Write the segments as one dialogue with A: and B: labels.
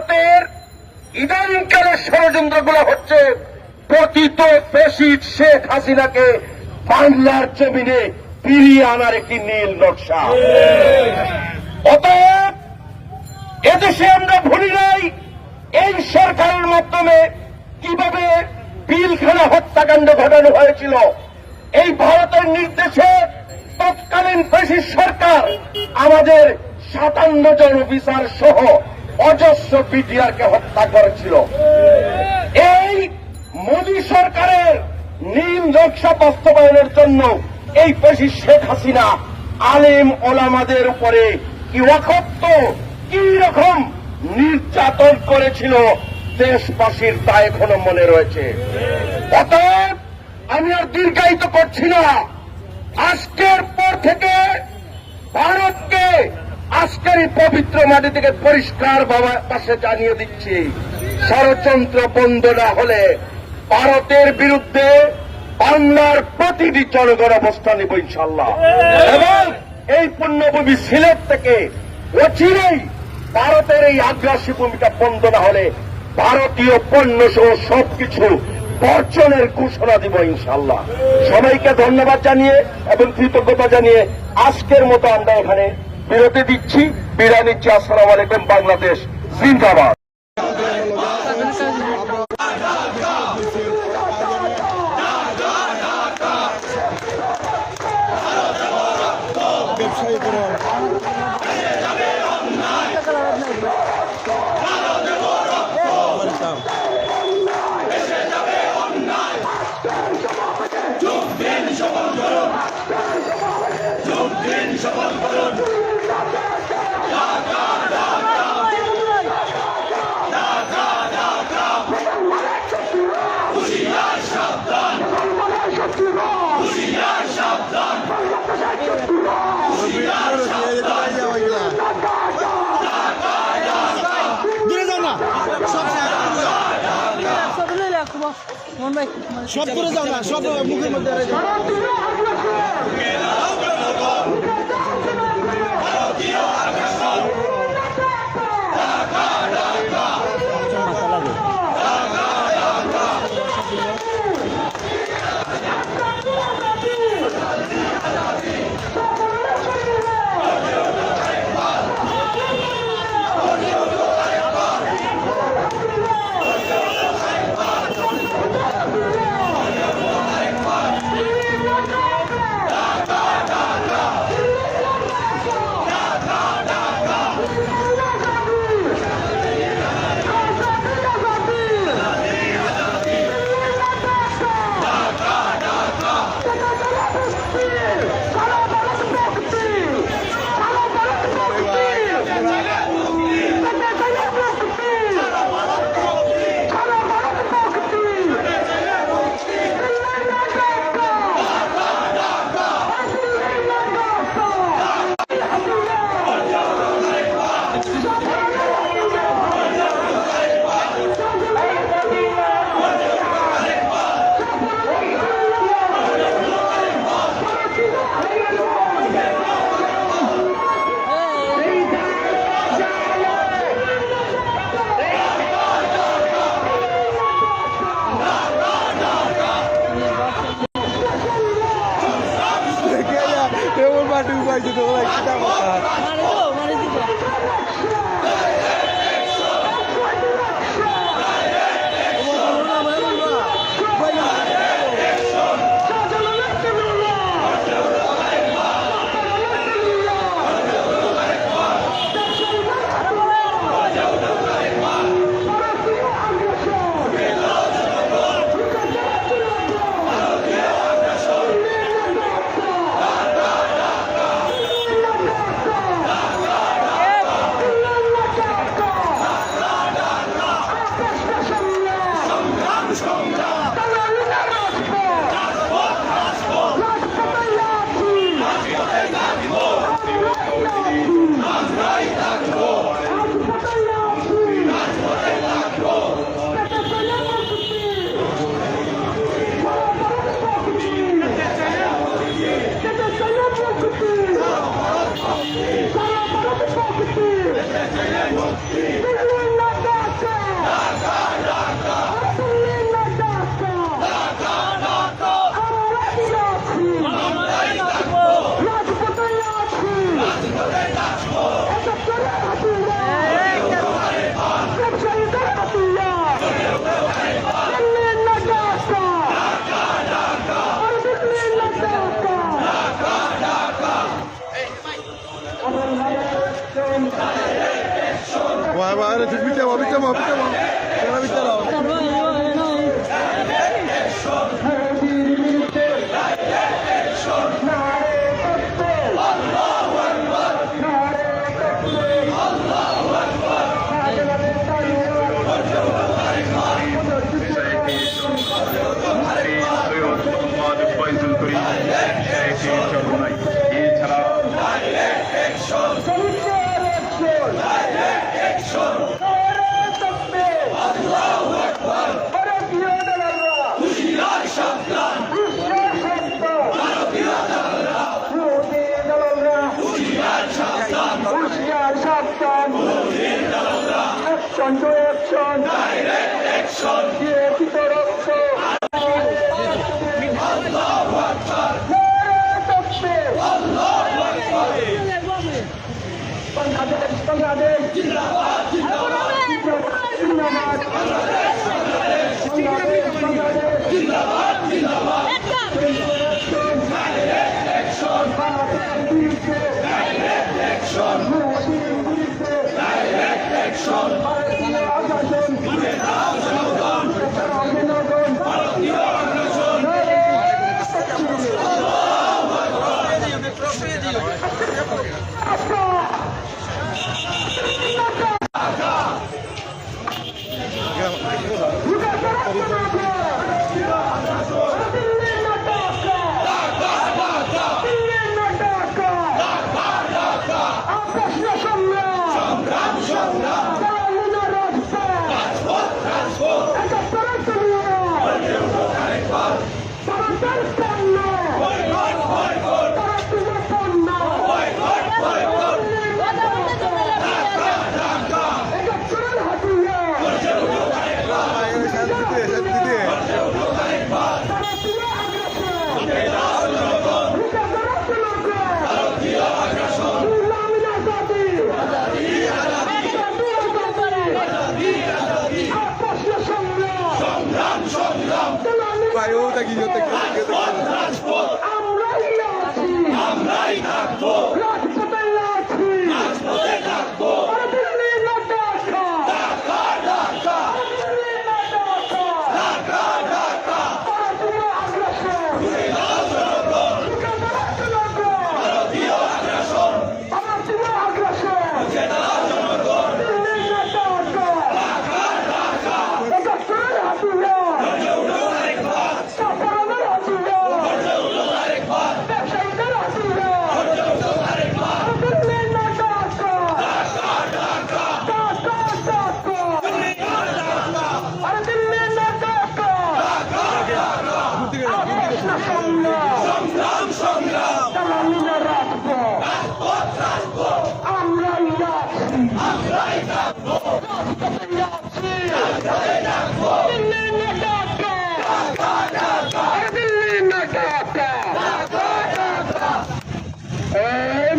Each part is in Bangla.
A: ভারতের ইদানিংকালের ষড়যন্ত্রগুলো হচ্ছে পতিত ফ্যাসিস্ট শেখ হাসিনাকে বাংলার জমিনে ফিরিয়ে আনার একটি নীল নকশা। অতএব এদেশে আমরা ভুলি নাই এই সরকারের মাধ্যমে কিভাবে পিলখানা হত্যাকাণ্ড ঘটানো হয়েছিল। এই ভারতের নির্দেশে তৎকালীন ফ্যাসিস্ট সরকার আমাদের 57 জন অফিসার সহ অজস্র বিটিআরকে হত্যা করেছিল। এই মোদী সরকারের নীল নকশা বাস্তবায়নের জন্য এই ফ্যাসিস্ট শেখ হাসিনা আলেম ওলামাদের উপরে কি অকথ্য কি রকম নির্যাতন করেছিল দেশবাসীর তা এখনো মনে রয়েছে। অতএব আমি আর দীর্ঘায়িত করছি না। আজকের পর থেকে ভারতকে আজকের এই পবিত্র মাটি থেকে পরিষ্কার পাশে জানিয়ে দিচ্ছি, ষড়যন্ত্র বন্ধ না হলে ভারতের বিরুদ্ধে বাংলার প্রতিটি জনগণ অবস্থান নেব ইনশাল্লাহ। এবং এই পুণ্যভূমি সিলেট থেকে অচিরেই ভারতের এই আগ্রাসী ভূমিকা বন্ধ না হলে ভারতীয় পণ্য সহ সবকিছু বর্জনের ঘোষণা দিব ইনশাল্লাহ। সবাইকে ধন্যবাদ জানিয়ে এবং কৃতজ্ঞতা জানিয়ে আজকের মতো আমরা এখানে বিরতি দিচ্ছি, বিদায় নিচ্ছি। আসসালামু আলাইকুম। বাংলাদেশ জিন্দাবাদ।
B: সব করে যাও না, সব মুখের মধ্যে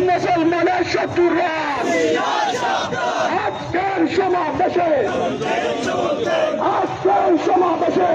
A: মুসলমানের শত্রুরা আজকের সমাবেশে আজকের সমাবেশে